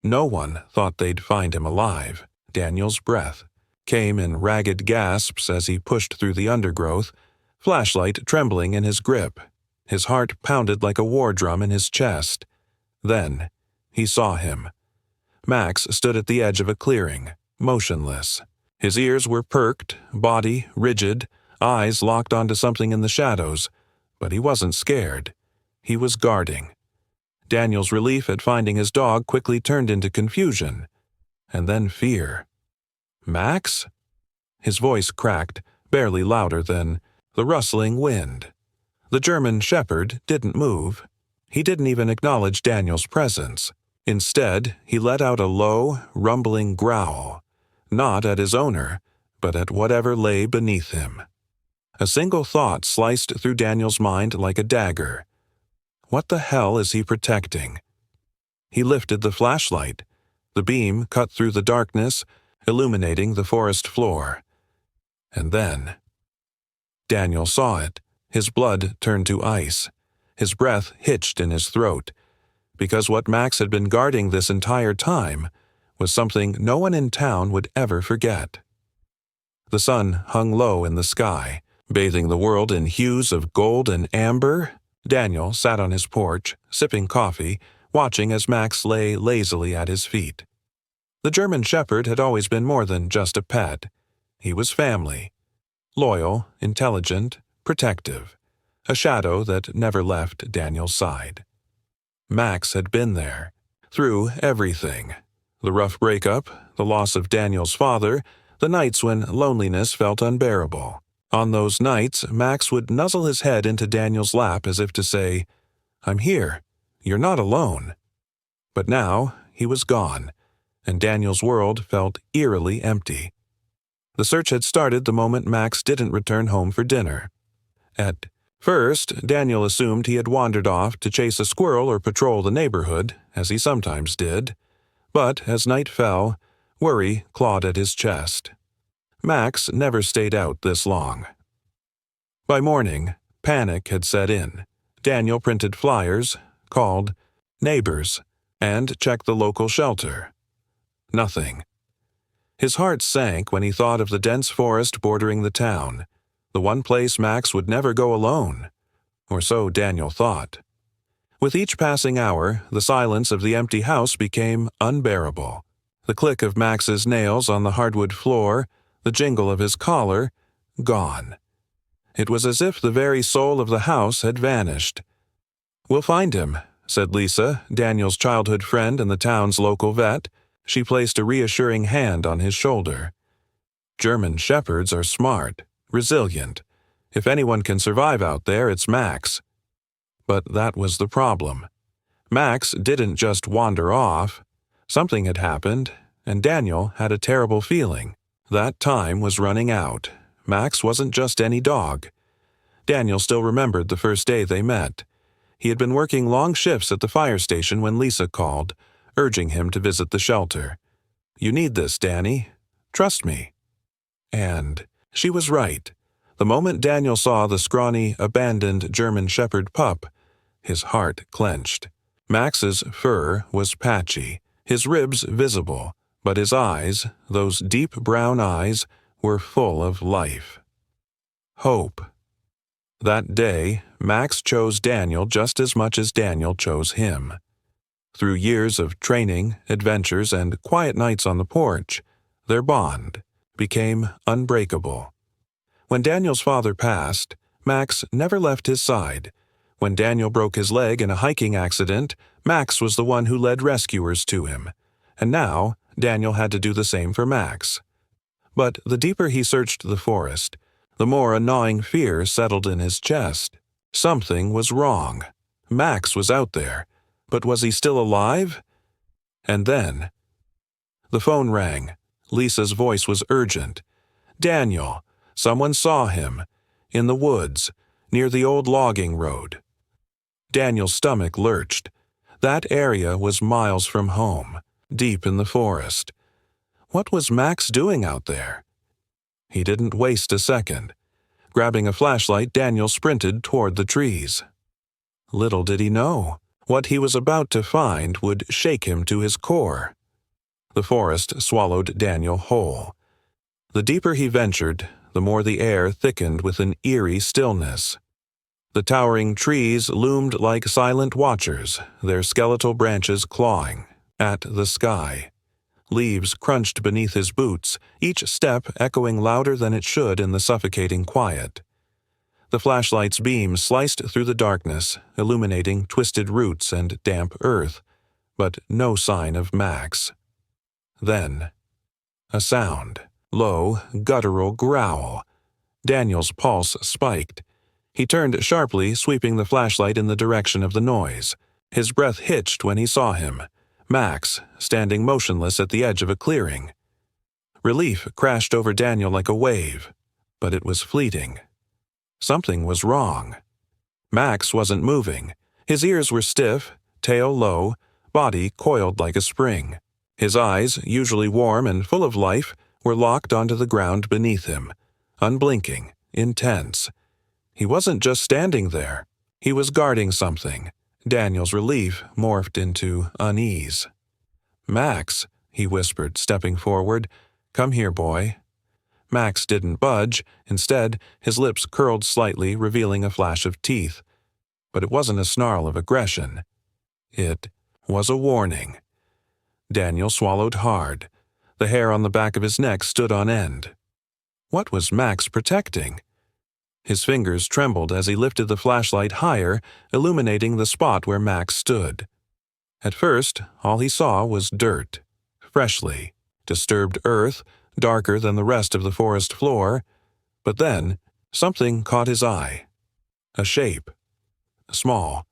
No one thought they'd find him alive. Daniel's breath came in ragged gasps as he pushed through the undergrowth, flashlight trembling in his grip. His heart pounded like a war drum in his chest. Then he saw him. Max stood at the edge of a clearing, motionless. His ears were perked, body rigid, eyes locked onto something in the shadows, but he wasn't scared. He was guarding. Daniel's relief at finding his dog quickly turned into confusion, and then fear. Max? His voice cracked, barely louder than the rustling wind. The German shepherd didn't move. He didn't even acknowledge Daniel's presence. Instead, he let out a low, rumbling growl, not at his owner, but at whatever lay beneath him. A single thought sliced through Daniel's mind like a dagger. What the hell is he protecting? He lifted the flashlight. The beam cut through the darkness, illuminating the forest floor. And then Daniel saw it. His blood turned to ice. His breath hitched in his throat, because what Max had been guarding this entire time was something no one in town would ever forget. The sun hung low in the sky, bathing the world in hues of gold and amber. Daniel sat on his porch, sipping coffee, watching as Max lay lazily at his feet. The German shepherd had always been more than just a pet. He was family. Loyal, intelligent, protective. A shadow that never left Daniel's side. Max had been there, through everything. The rough breakup, the loss of Daniel's father, the nights when loneliness felt unbearable. On those nights, Max would nuzzle his head into Daniel's lap as if to say, "I'm here. You're not alone." But now he was gone, and Daniel's world felt eerily empty. The search had started the moment Max didn't return home for dinner. At first, Daniel assumed he had wandered off to chase a squirrel or patrol the neighborhood, as he sometimes did. But as night fell, worry clawed at his chest. Max never stayed out this long. By morning, panic had set in. Daniel printed flyers, called neighbors, and checked the local shelter. Nothing. His heart sank when he thought of the dense forest bordering the town, the one place Max would never go alone, or so Daniel thought. With each passing hour, the silence of the empty house became unbearable. The click of Max's nails on the hardwood floor, the jingle of his collar, gone. It was as if the very soul of the house had vanished. "We'll find him," said Lisa, Daniel's childhood friend and the town's local vet. She placed a reassuring hand on his shoulder. "German shepherds are smart, resilient. If anyone can survive out there, it's Max." But that was the problem. Max didn't just wander off. Something had happened, and Daniel had a terrible feeling. That time was running out. Max wasn't just any dog. Daniel still remembered the first day they met. He had been working long shifts at the fire station when Lisa called, urging him to visit the shelter. "You need this, Danny. Trust me." And she was right. The moment Daniel saw the scrawny, abandoned German shepherd pup, his heart clenched. Max's fur was patchy, his ribs visible, but his eyes, those deep brown eyes, were full of life. Hope. That day, Max chose Daniel just as much as Daniel chose him. Through years of training, adventures, and quiet nights on the porch, their bond became unbreakable. When Daniel's father passed, Max never left his side. When Daniel broke his leg in a hiking accident, Max was the one who led rescuers to him. And now, Daniel had to do the same for Max. But the deeper he searched the forest, the more a gnawing fear settled in his chest. Something was wrong. Max was out there, but was he still alive? And then the phone rang. Lisa's voice was urgent. "Daniel, someone saw him. In the woods, near the old logging road." Daniel's stomach lurched. That area was miles from home, deep in the forest. What was Max doing out there? He didn't waste a second. Grabbing a flashlight, Daniel sprinted toward the trees. Little did he know, What he was about to find would shake him to his core. The forest swallowed Daniel whole. The deeper he ventured, the more the air thickened with an eerie stillness. The towering trees loomed like silent watchers, their skeletal branches clawing at the sky. Leaves crunched beneath his boots, each step echoing louder than it should in the suffocating quiet. The flashlight's beam sliced through the darkness, illuminating twisted roots and damp earth, but no sign of Max. Then, a sound. Low, guttural growl. Daniel's pulse spiked. He turned sharply, sweeping the flashlight in the direction of the noise. His breath hitched when he saw him, Max, standing motionless at the edge of a clearing. Relief crashed over Daniel like a wave, but it was fleeting. Something was wrong. Max wasn't moving. His ears were stiff, tail low, body coiled like a spring. His eyes, usually warm and full of life, were locked onto the ground beneath him, unblinking, intense. He wasn't just standing there. He was guarding something. Daniel's relief morphed into unease. "Max," he whispered, stepping forward. "Come here, boy." Max didn't budge. Instead, his lips curled slightly, revealing a flash of teeth. But it wasn't a snarl of aggression. It was a warning. Daniel swallowed hard. The hair on the back of his neck stood on end. What was Max protecting? His fingers trembled as he lifted the flashlight higher, illuminating the spot where Max stood. At first, all he saw was dirt. Freshly, disturbed earth, darker than the rest of the forest floor. But then, something caught his eye. A shape. Small.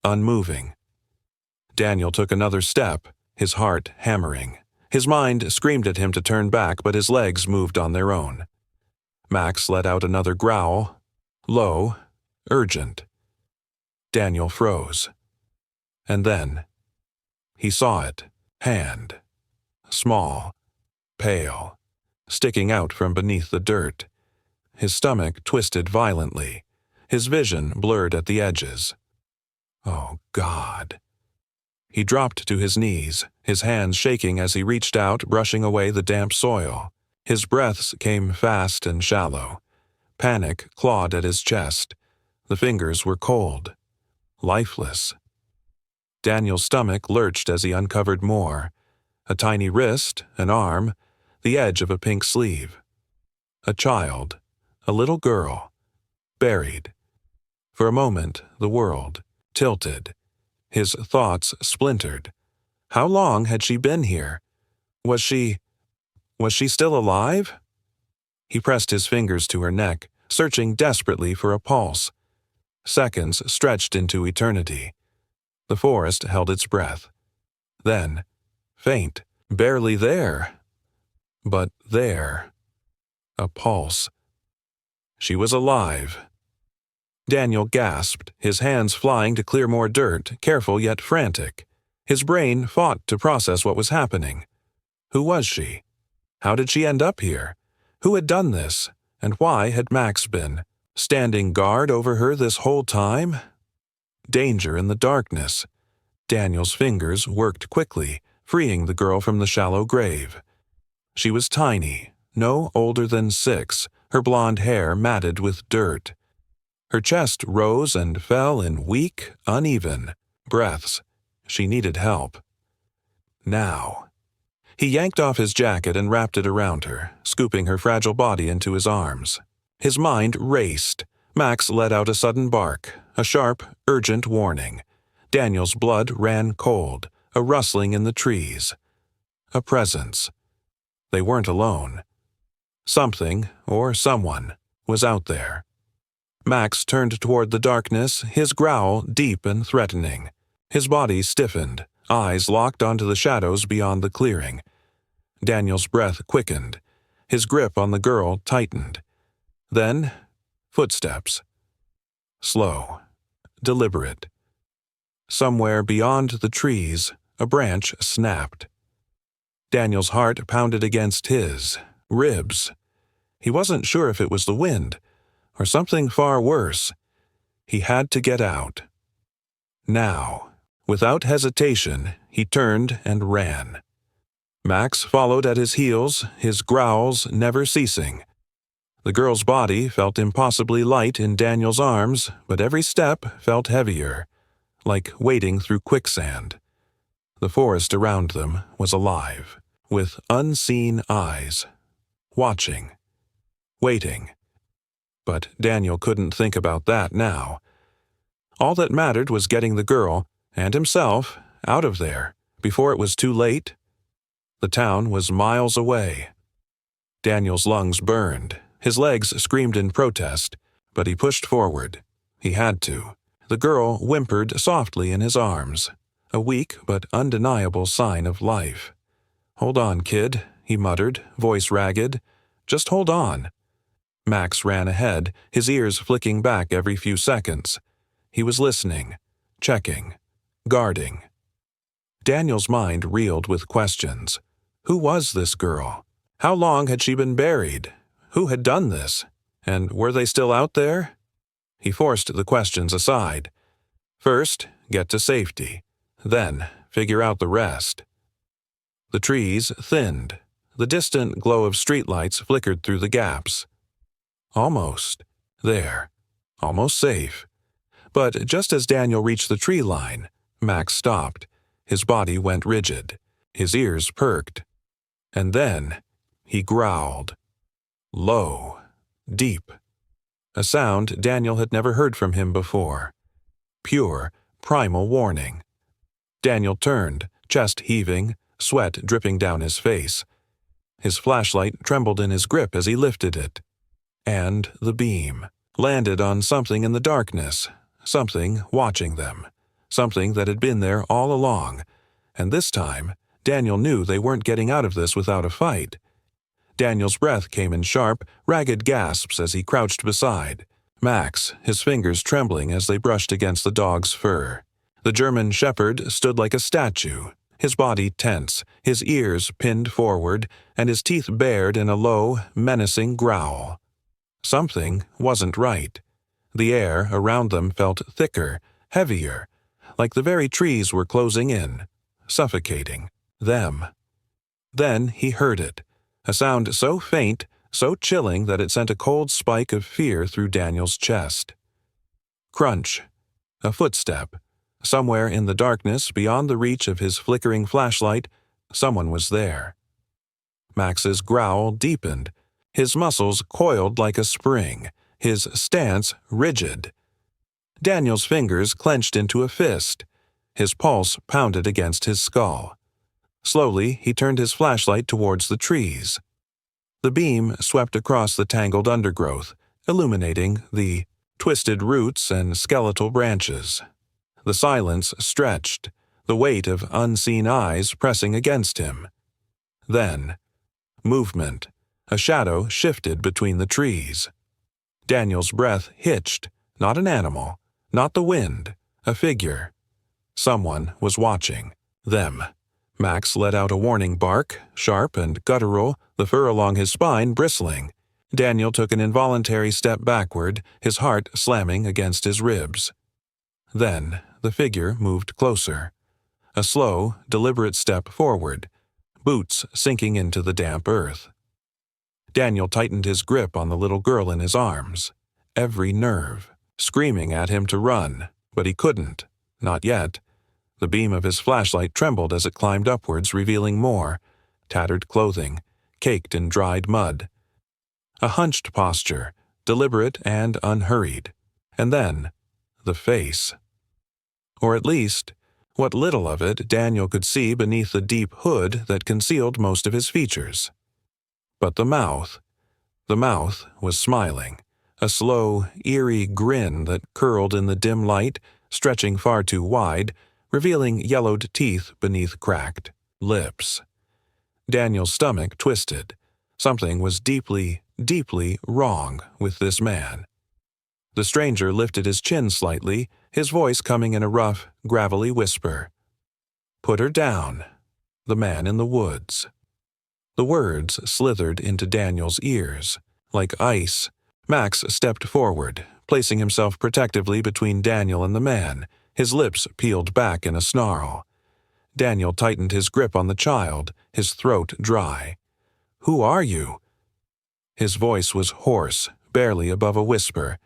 Unmoving. Daniel took another step, his heart hammering. His mind screamed at him to turn back, but his legs moved on their own. Max let out another growl, low, urgent. Daniel froze. And then, he saw it, hand, small, pale, sticking out from beneath the dirt. His stomach twisted violently, his vision blurred at the edges. Oh, God. He dropped to his knees, his hands shaking as he reached out, brushing away the damp soil. His breaths came fast and shallow. Panic clawed at his chest. The fingers were cold, lifeless. Daniel's stomach lurched as he uncovered more. A tiny wrist, an arm, the edge of a pink sleeve. A child, a little girl, buried. For a moment, the world tilted. His thoughts splintered. How long had she been here? Was she still alive? He pressed his fingers to her neck, searching desperately for a pulse. Seconds stretched into eternity. The forest held its breath. Then, faint, barely there. But there. A pulse. She was alive. Daniel gasped, his hands flying to clear more dirt, careful yet frantic. His brain fought to process what was happening. Who was she? How did she end up here? Who had done this? And why had Max been standing guard over her this whole time? Danger in the darkness. Daniel's fingers worked quickly, freeing the girl from the shallow grave. She was tiny, no older than 6, her blonde hair matted with dirt. Her chest rose and fell in weak, uneven breaths. She needed help. Now. He yanked off his jacket and wrapped it around her, scooping her fragile body into his arms. His mind raced. Max let out a sudden bark, a sharp, urgent warning. Daniel's blood ran cold, a rustling in the trees. A presence. They weren't alone. Something, or someone, was out there. Max turned toward the darkness, his growl deep and threatening. His body stiffened, eyes locked onto the shadows beyond the clearing. Daniel's breath quickened. His grip on the girl tightened. Then, footsteps. Slow, deliberate. Somewhere beyond the trees, a branch snapped. Daniel's heart pounded against his ribs. He wasn't sure if it was the wind, or something far worse. He had to get out. Now, Without hesitation, he turned and ran. Max followed at his heels, his growls never ceasing. The girl's body felt impossibly light in Daniel's arms, but every step felt heavier, like wading through quicksand. The forest around them was alive, with unseen eyes, watching, waiting. But Daniel couldn't think about that now. All that mattered was getting the girl, and himself, out of there, before it was too late. The town was miles away. Daniel's lungs burned. His legs screamed in protest, but he pushed forward. He had to. The girl whimpered softly in his arms, a weak but undeniable sign of life. "Hold on, kid," he muttered, voice ragged. "Just hold on." Max ran ahead, his ears flicking back every few seconds. He was listening, checking, guarding. Daniel's mind reeled with questions. Who was this girl? How long had she been buried? Who had done this? And were they still out there? He forced the questions aside. First, get to safety. Then, figure out the rest. The trees thinned. The distant glow of streetlights flickered through the gaps. Almost. There. Almost safe. But just as Daniel reached the tree line, Max stopped. His body went rigid. His ears perked. And then, he growled. Low. Deep. A sound Daniel had never heard from him before. Pure, primal warning. Daniel turned, chest heaving, sweat dripping down his face. His flashlight trembled in his grip as he lifted it. And the beam landed on something in the darkness, something watching them, something that had been there all along, and this time, Daniel knew they weren't getting out of this without a fight. Daniel's breath came in sharp, ragged gasps as he crouched beside Max, his fingers trembling as they brushed against the dog's fur. The German shepherd stood like a statue, his body tense, his ears pinned forward, and his teeth bared in a low, menacing growl. Something wasn't right. The air around them felt thicker, heavier, like the very trees were closing in, suffocating them. Then he heard it, a sound so faint, so chilling that it sent a cold spike of fear through Daniel's chest. Crunch. A footstep. Somewhere in the darkness, beyond the reach of his flickering flashlight, someone was there. Max's growl deepened. His muscles coiled like a spring, his stance rigid. Daniel's fingers clenched into a fist. His pulse pounded against his skull. Slowly, he turned his flashlight towards the trees. The beam swept across the tangled undergrowth, illuminating the twisted roots and skeletal branches. The silence stretched, the weight of unseen eyes pressing against him. Then, movement. A shadow shifted between the trees. Daniel's breath hitched, not an animal, not the wind, a figure. Someone was watching them. Max let out a warning bark, sharp and guttural, the fur along his spine bristling. Daniel took an involuntary step backward, his heart slamming against his ribs. Then the figure moved closer. A slow, deliberate step forward, boots sinking into the damp earth. Daniel tightened his grip on the little girl in his arms, every nerve, screaming at him to run, but he couldn't, not yet. The beam of his flashlight trembled as it climbed upwards, revealing more, tattered clothing, caked in dried mud. A hunched posture, deliberate and unhurried. And then, the face. Or at least, what little of it Daniel could see beneath the deep hood that concealed most of his features. But the mouth was smiling, a slow, eerie grin that curled in the dim light, stretching far too wide, revealing yellowed teeth beneath cracked lips. Daniel's stomach twisted. Something was deeply, deeply wrong with this man. The stranger lifted his chin slightly, his voice coming in a rough, gravelly whisper. "Put her down. The man in the woods." The words slithered into Daniel's ears. Like ice, Max stepped forward, placing himself protectively between Daniel and the man, His lips peeled back in a snarl. Daniel tightened his grip on the child, his throat dry. "Who are you?" His voice was hoarse, barely above a whisper.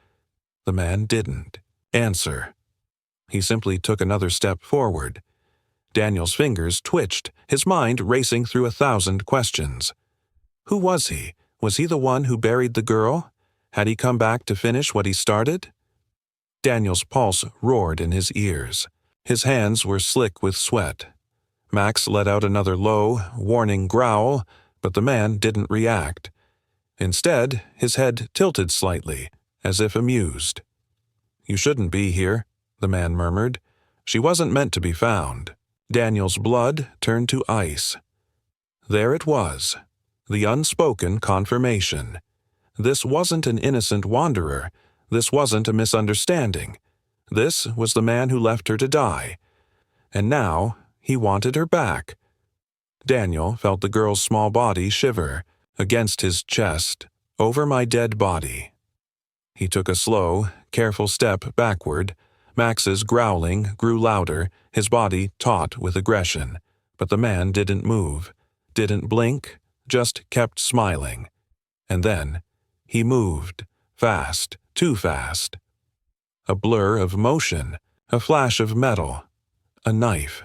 The man didn't answer. He simply took another step forward. Daniel's fingers twitched, his mind racing through 1,000 questions. Who was he? Was he the one who buried the girl? Had he come back to finish what he started? Daniel's pulse roared in his ears. His hands were slick with sweat. Max let out another low, warning growl, but the man didn't react. Instead, his head tilted slightly, as if amused. "You shouldn't be here," the man murmured. "She wasn't meant to be found." Daniel's blood turned to ice. There it was, the unspoken confirmation. This wasn't an innocent wanderer. This wasn't a misunderstanding. This was the man who left her to die. And now he wanted her back. Daniel felt the girl's small body shiver against his chest, over my dead body. He took a slow, careful step backward. Max's growling grew louder, his body taut with aggression. But the man didn't move, didn't blink, just kept smiling. And then he moved, fast, too fast. A blur of motion, a flash of metal, a knife.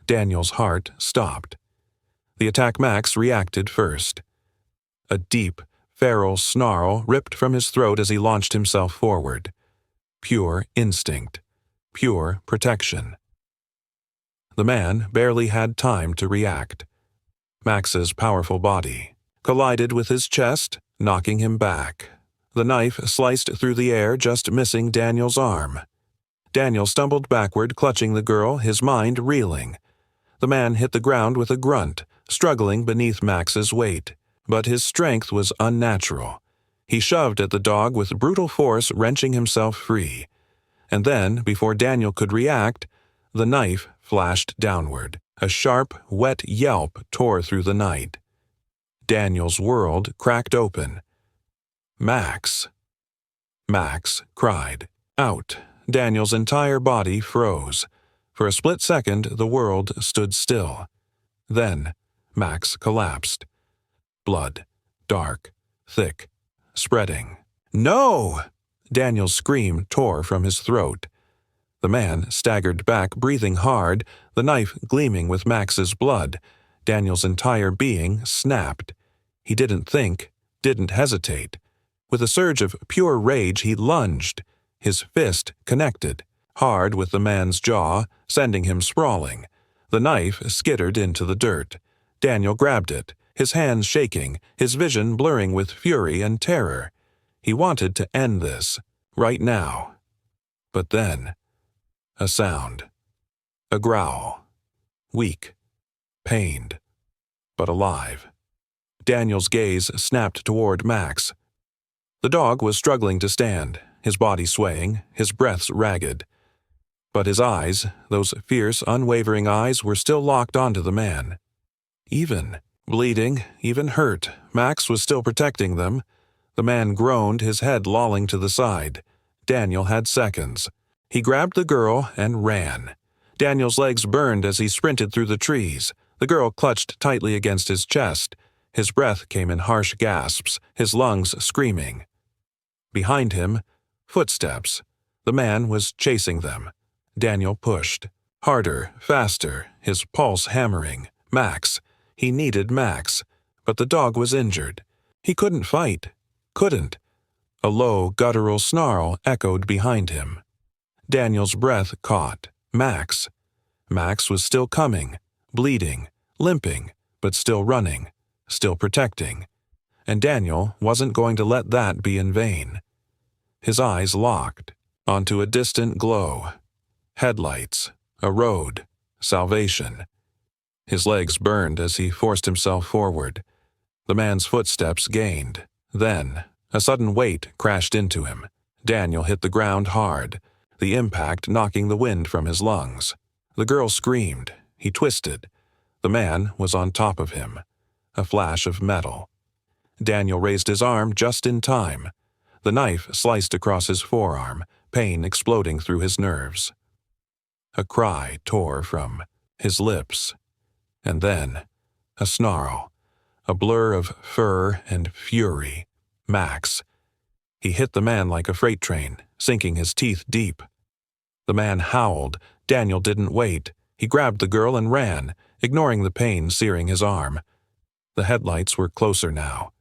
Daniel's heart stopped. The attack Max reacted first. A deep, feral snarl ripped from his throat as he launched himself forward. Pure instinct, pure protection. The man barely had time to react. Max's powerful body collided with his chest, knocking him back. The knife sliced through the air, just missing Daniel's arm. Daniel stumbled backward, clutching the girl, his mind reeling. The man hit the ground with a grunt, struggling beneath Max's weight. But his strength was unnatural. He shoved at the dog with brutal force, wrenching himself free. And then, before Daniel could react, the knife flashed downward. A sharp, wet yelp tore through the night. Daniel's world cracked open. "Max!" Max cried. Out. Daniel's entire body froze. For a split second, the world stood still. Then, Max collapsed. Blood, dark, thick, spreading. "No!" Daniel's scream tore from his throat. The man staggered back, breathing hard, the knife gleaming with Max's blood. Daniel's entire being snapped. He didn't think, didn't hesitate. With a surge of pure rage, he lunged. His fist connected, hard with the man's jaw, sending him sprawling. The knife skittered into the dirt. Daniel grabbed it, his hands shaking, his vision blurring with fury and terror. He wanted to end this, right now. But then, a sound. A growl. Weak. Pained. But alive. Daniel's gaze snapped toward Max. The dog was struggling to stand, his body swaying, his breaths ragged. But his eyes, those fierce, unwavering eyes, were still locked onto the man. Even bleeding, even hurt, Max was still protecting them. The man groaned, his head lolling to the side. Daniel had seconds. He grabbed the girl and ran. Daniel's legs burned as he sprinted through the trees. The girl clutched tightly against his chest. His breath came in harsh gasps, his lungs screaming. Behind him, footsteps. The man was chasing them. Daniel pushed. Harder, faster, his pulse hammering. Max. He needed Max. But the dog was injured. He couldn't fight. Couldn't. A low, guttural snarl echoed behind him. Daniel's breath caught. Max. Max was still coming, bleeding, limping, but still running, still protecting. And Daniel wasn't going to let that be in vain. His eyes locked onto a distant glow. Headlights, a road, salvation. His legs burned as he forced himself forward. The man's footsteps gained. Then, a sudden weight crashed into him. Daniel hit the ground hard, the impact knocking the wind from his lungs. The girl screamed. He twisted. The man was on top of him. A flash of metal. Daniel raised his arm just in time. The knife sliced across his forearm, pain exploding through his nerves. A cry tore from his lips. And then, a snarl, a blur of fur and fury. Max. He hit the man like a freight train, sinking his teeth deep. The man howled. Daniel didn't wait. He grabbed the girl and ran, ignoring the pain searing his arm. The headlights were closer now.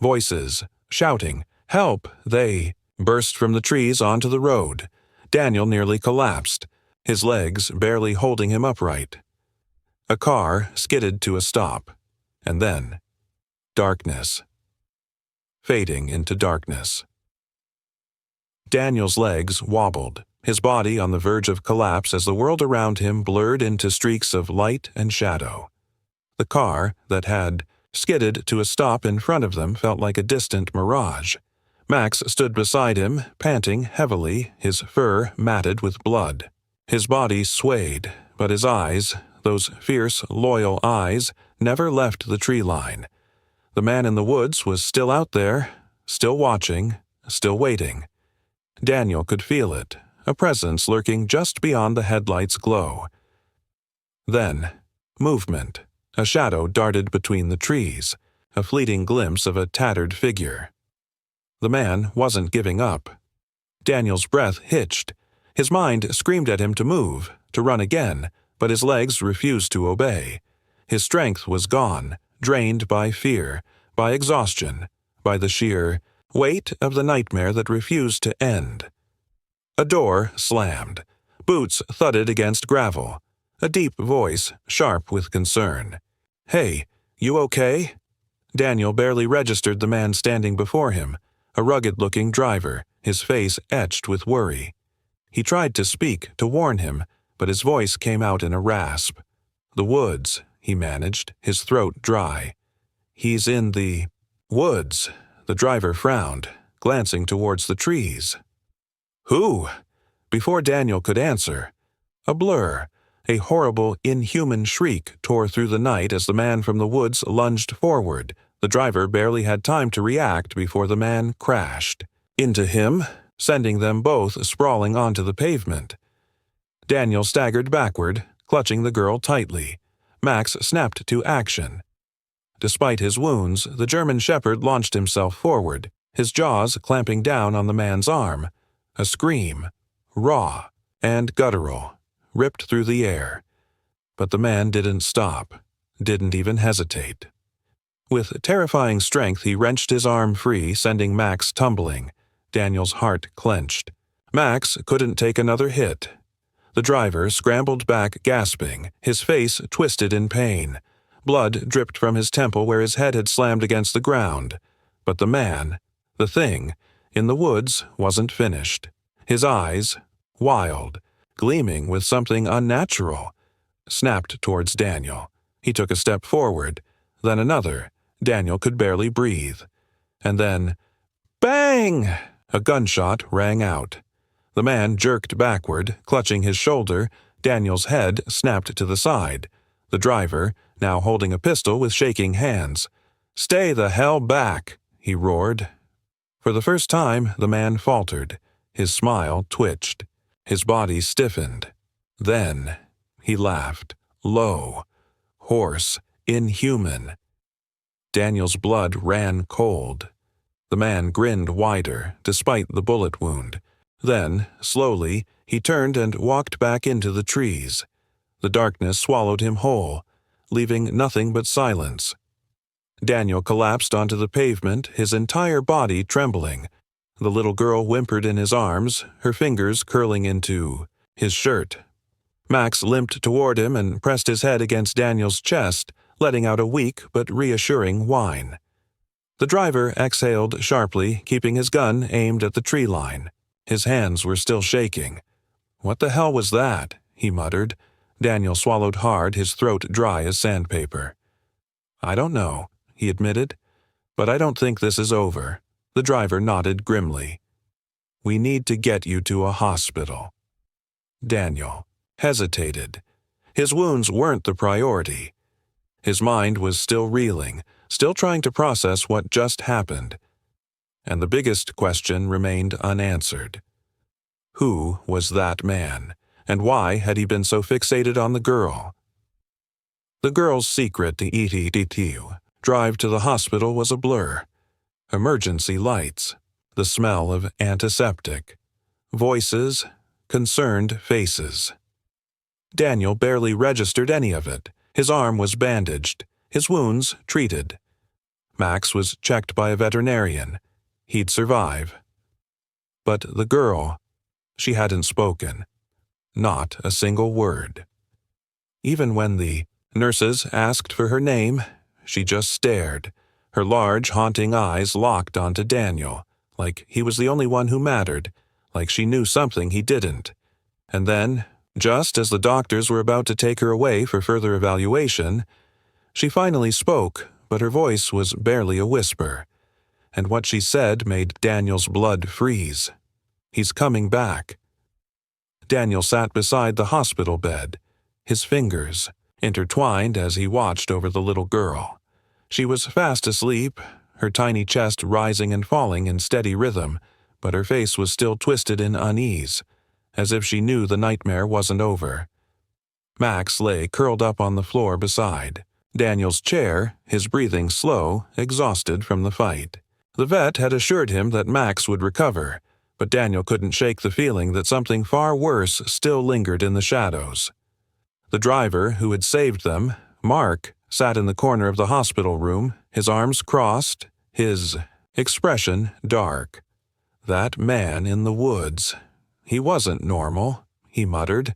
Voices, shouting, "Help!" They burst from the trees onto the road. Daniel nearly collapsed, his legs barely holding him upright. A car skidded to a stop, and then darkness. Fading into darkness. Daniel's legs wobbled, his body on the verge of collapse as the world around him blurred into streaks of light and shadow. The car that had skidded to a stop in front of them felt like a distant mirage. Max stood beside him, panting heavily, his fur matted with blood. His body swayed, but his eyes, those fierce, loyal eyes, never left the tree line. The man in the woods was still out there, still watching, still waiting. Daniel could feel it, a presence lurking just beyond the headlights' glow. Then, movement. A shadow darted between the trees, a fleeting glimpse of a tattered figure. The man wasn't giving up. Daniel's breath hitched. His mind screamed at him to move, to run again, but his legs refused to obey. His strength was gone, drained by fear, by exhaustion, by the sheer weight of the nightmare that refused to end. A door slammed. Boots thudded against gravel. A deep voice, sharp with concern. "Hey, you okay?" Daniel barely registered the man standing before him, a rugged-looking driver, his face etched with worry. He tried to speak, to warn him, but his voice came out in a rasp. "The woods," he managed, his throat dry. "He's in the woods." The driver frowned, glancing towards the trees. "Who?" Before Daniel could answer, a blur, a horrible, inhuman shriek tore through the night as the man from the woods lunged forward. The driver barely had time to react before the man crashed into him, sending them both sprawling onto the pavement. Daniel staggered backward, clutching the girl tightly. Max snapped to action. Despite his wounds, the German shepherd launched himself forward, his jaws clamping down on the man's arm. A scream, raw and guttural, ripped through the air. But the man didn't stop, didn't even hesitate. With terrifying strength, he wrenched his arm free, sending Max tumbling. Daniel's heart clenched. Max couldn't take another hit. The driver scrambled back, gasping, his face twisted in pain. Blood dripped from his temple where his head had slammed against the ground. But the man, the thing, in the woods wasn't finished. His eyes, wild, gleaming with something unnatural, snapped towards Daniel. He took a step forward, then another. Daniel could barely breathe. And then, bang! A gunshot rang out. The man jerked backward, clutching his shoulder. Daniel's head snapped to the side. The driver, now holding a pistol with shaking hands. "Stay the hell back!" he roared. For the first time, the man faltered. His smile twitched. His body stiffened. Then he laughed, low, hoarse, inhuman. Daniel's blood ran cold. The man grinned wider, despite the bullet wound. Then, slowly, he turned and walked back into the trees. The darkness swallowed him whole, leaving nothing but silence. Daniel collapsed onto the pavement, his entire body trembling. The little girl whimpered in his arms, her fingers curling into his shirt. Max limped toward him and pressed his head against Daniel's chest, letting out a weak but reassuring whine. The driver exhaled sharply, keeping his gun aimed at the tree line. His hands were still shaking. "What the hell was that?" he muttered. Daniel swallowed hard, his throat dry as sandpaper. "I don't know," he admitted, "but I don't think this is over." The driver nodded grimly. "We need to get you to a hospital." Daniel hesitated. His wounds weren't the priority. His mind was still reeling, still trying to process what just happened. And the biggest question remained unanswered. Who was that man? And why had he been so fixated on the girl? The girl's secret drive to the hospital was a blur. Emergency lights, the smell of antiseptic, voices, concerned faces. Daniel barely registered any of it. His arm was bandaged, his wounds treated. Max was checked by a veterinarian. He'd survive. But the girl, she hadn't spoken. Not a single word. Even when the nurses asked for her name, she just stared, her large, haunting eyes locked onto Daniel, like he was the only one who mattered, like she knew something he didn't. And then, just as the doctors were about to take her away for further evaluation, she finally spoke, but her voice was barely a whisper, and what she said made Daniel's blood freeze. He's coming back. Daniel sat beside the hospital bed, his fingers intertwined as he watched over the little girl. She was fast asleep, her tiny chest rising and falling in steady rhythm, but her face was still twisted in unease, as if she knew the nightmare wasn't over. Max lay curled up on the floor beside Daniel's chair, his breathing slow, exhausted from the fight. The vet had assured him that Max would recover, but Daniel couldn't shake the feeling that something far worse still lingered in the shadows. The driver who had saved them, Mark, sat in the corner of the hospital room, his arms crossed, his expression dark. That man in the woods. He wasn't normal, he muttered.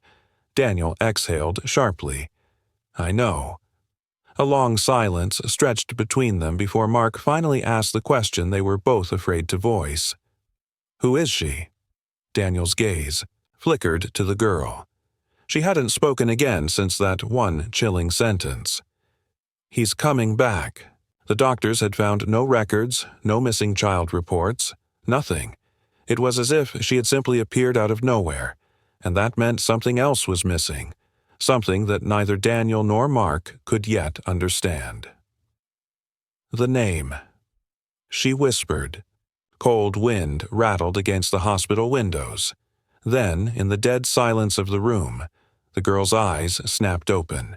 Daniel exhaled sharply. I know. A long silence stretched between them before Mark finally asked the question they were both afraid to voice. Who is she? Daniel's gaze flickered to the girl. She hadn't spoken again since that one chilling sentence. He's coming back. The doctors had found no records, no missing child reports, nothing. It was as if she had simply appeared out of nowhere, and that meant something else was missing, something that neither Daniel nor Mark could yet understand. The name. She whispered. Cold wind rattled against the hospital windows. Then, in the dead silence of the room, the girl's eyes snapped open.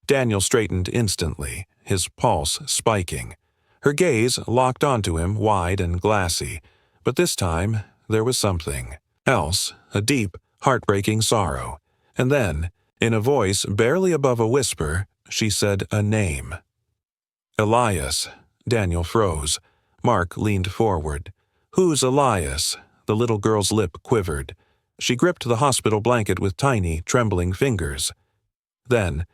Daniel straightened instantly, his pulse spiking. Her gaze locked onto him wide and glassy, but this time there was something else, a deep, heartbreaking sorrow. And then, in a voice barely above a whisper, she said a name. Elias. Daniel froze. Mark leaned forward. Who's Elias? The little girl's lip quivered. She gripped the hospital blanket with tiny, trembling fingers. Then,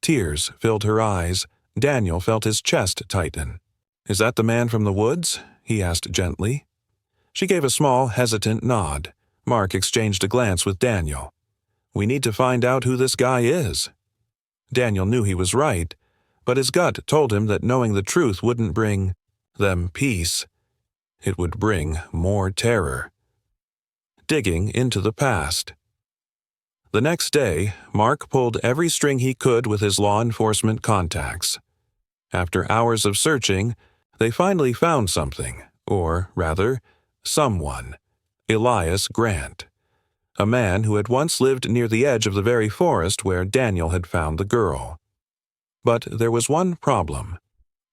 tears filled her eyes. Daniel felt his chest tighten. Is that the man from the woods? He asked gently. She gave a small, hesitant nod. Mark exchanged a glance with Daniel. We need to find out who this guy is. Daniel knew he was right, but his gut told him that knowing the truth wouldn't bring them peace. It would bring more terror. Digging into the past. The next day, Mark pulled every string he could with his law enforcement contacts. After hours of searching, they finally found something, or rather, someone. Elias Grant. A man who had once lived near the edge of the very forest where Daniel had found the girl. But there was one problem.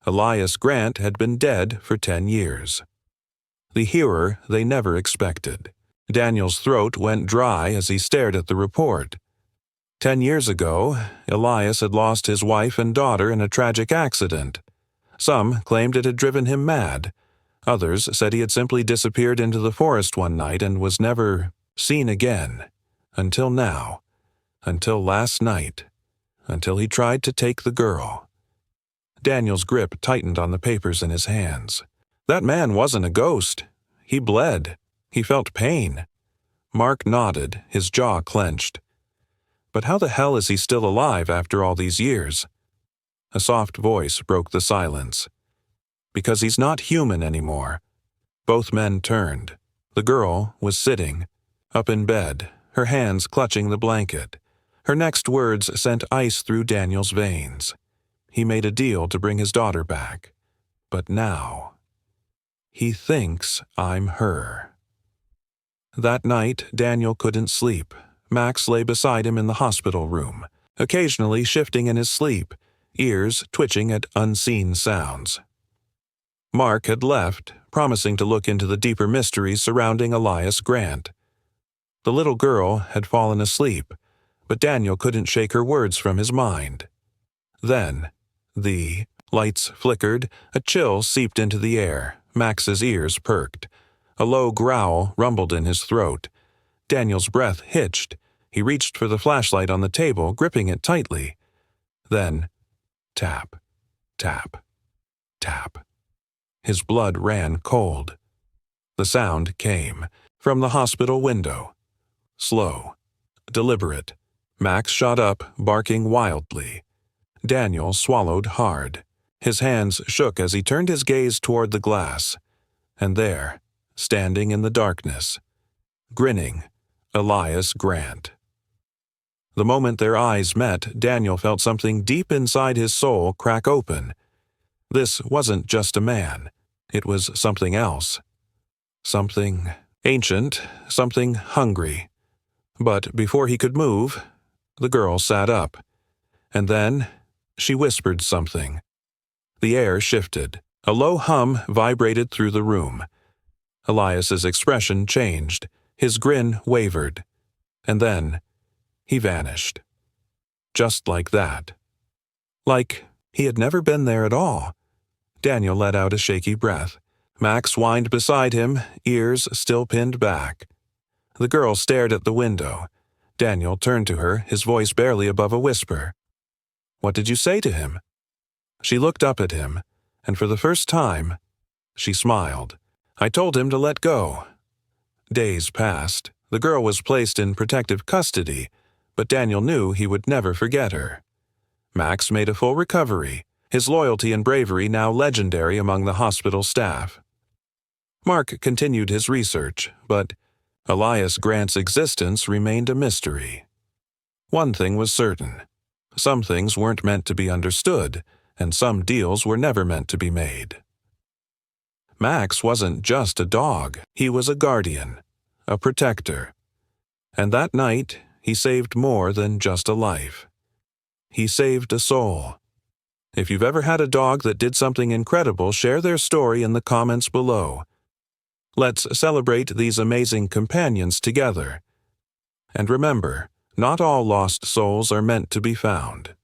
Elias Grant had been dead for 10 years. The hearer they never expected. Daniel's throat went dry as he stared at the report. 10 years ago, Elias had lost his wife and daughter in a tragic accident. Some claimed it had driven him mad. Others said he had simply disappeared into the forest one night and was never seen again. Until now. Until last night. Until he tried to take the girl. Daniel's grip tightened on the papers in his hands. That man wasn't a ghost. He bled. He felt pain. Mark nodded, his jaw clenched. But how the hell is he still alive after all these years? A soft voice broke the silence. Because he's not human anymore. Both men turned. The girl was sitting, up in bed, her hands clutching the blanket. Her next words sent ice through Daniel's veins. He made a deal to bring his daughter back. But now, he thinks I'm her. That night, Daniel couldn't sleep. Max lay beside him in the hospital room, occasionally shifting in his sleep, ears twitching at unseen sounds. Mark had left, promising to look into the deeper mysteries surrounding Elias Grant. The little girl had fallen asleep, but Daniel couldn't shake her words from his mind. Then, the lights flickered, a chill seeped into the air, Max's ears perked. A low growl rumbled in his throat. Daniel's breath hitched. He reached for the flashlight on the table, gripping it tightly. Then, tap, tap, tap. His blood ran cold. The sound came from the hospital window. Slow, deliberate. Max shot up, barking wildly. Daniel swallowed hard. His hands shook as he turned his gaze toward the glass. And there, standing in the darkness, grinning, Elias Grant. The moment their eyes met, Daniel felt something deep inside his soul crack open. This wasn't just a man. It was something else. Something ancient, something hungry. But before he could move, the girl sat up. And then she whispered something. The air shifted. A low hum vibrated through the room. Elias's expression changed. His grin wavered. And then he vanished. Just like that. Like he had never been there at all. Daniel let out a shaky breath. Max whined beside him, ears still pinned back. The girl stared at the window. Daniel turned to her, his voice barely above a whisper. "What did you say to him?" She looked up at him, and for the first time, she smiled. "I told him to let go." Days passed. The girl was placed in protective custody, but Daniel knew he would never forget her. Max made a full recovery, his loyalty and bravery now legendary among the hospital staff. Mark continued his research, but Elias Grant's existence remained a mystery. One thing was certain. Some things weren't meant to be understood, and some deals were never meant to be made. Max wasn't just a dog. He was a guardian, a protector. And that night, he saved more than just a life. He saved a soul. If you've ever had a dog that did something incredible, share their story in the comments below. Let's celebrate these amazing companions together. And remember, not all lost souls are meant to be found.